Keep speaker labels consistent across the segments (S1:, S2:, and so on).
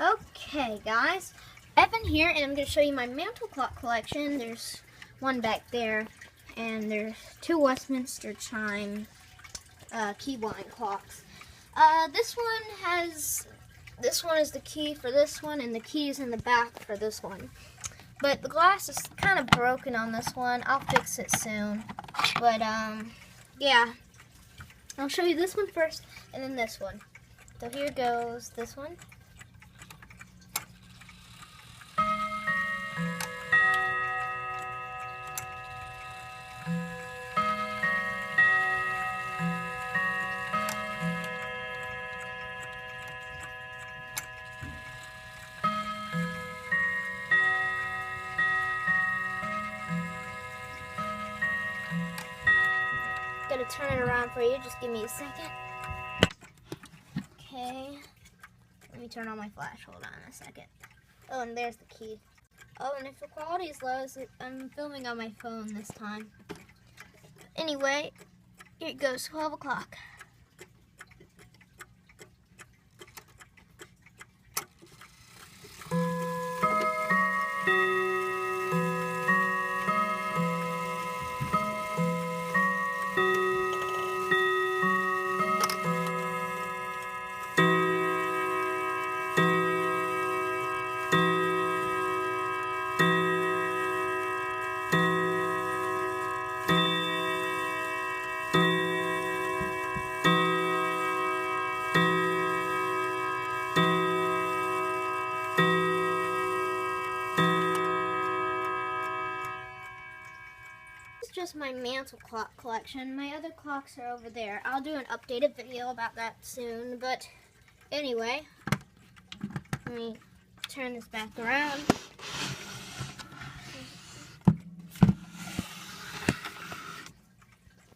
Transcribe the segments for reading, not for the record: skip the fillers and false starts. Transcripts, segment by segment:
S1: Okay guys, Evan here, and I'm going to show you my mantle clock collection. There's one back there, and there's 2 Westminster chime key wind clocks. This one is the key for this one, and the key is in the back for this one. But the glass is kind of broken on this one. I'll fix it soon. But yeah, I'll show you this one first, and then this one. So here goes this one. Gonna turn it around for you, just give me a second. Okay, let me turn on my flash, hold on a second. Oh, and there's the key. Oh, and if the quality is low, I'm filming on my phone this time. Anyway, here it goes, 12 o'clock. Just my mantle clock collection. My other clocks are over there. I'll do an updated video about that soon, but anyway, let me turn this back around.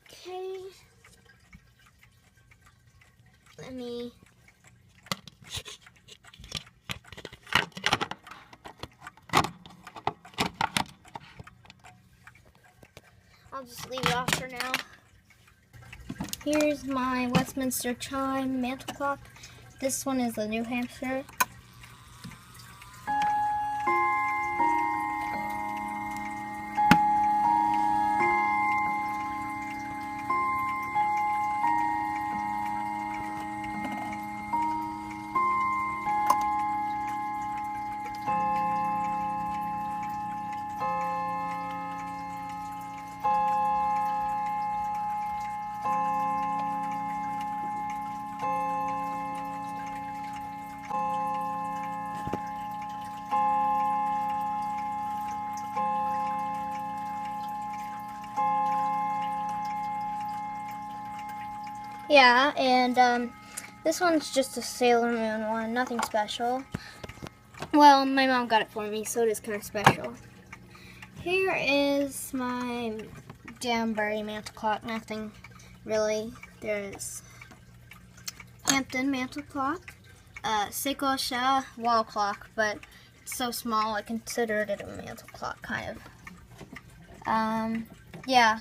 S1: Okay, let me I'll just leave it off for now. Here's my Westminster chime mantle clock. This one is a New Hampshire. Yeah, and this one's just a Sailor Moon one, nothing special. Well, my mom got it for me, so it is kind of special. Here is my Danbury mantle clock, nothing really. There's Hampton mantle clock, SEIKO wall clock, but it's so small I considered it a mantle clock, kind of. Yeah.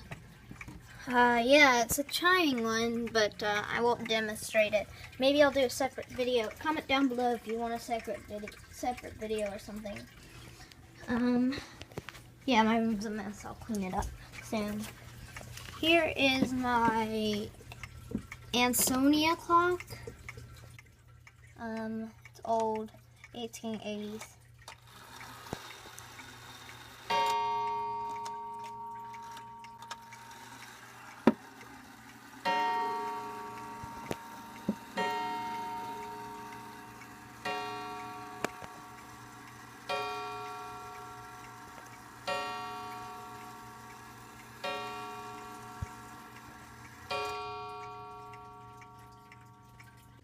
S1: Yeah, it's a chiming one, but I won't demonstrate it. Maybe I'll do a separate video. Comment down below if you want a separate video or something. Yeah, my room's a mess. I'll clean it up soon. Here is my Ansonia clock. It's old, 1880s.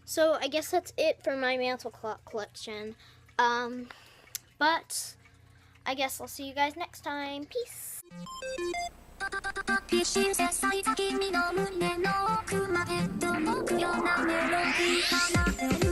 S1: So I guess that's it for my mantle clock collection. But I guess I'll see you guys next time. Peace.
S2: 君の胸の奥まで届くようなメロディー奏でる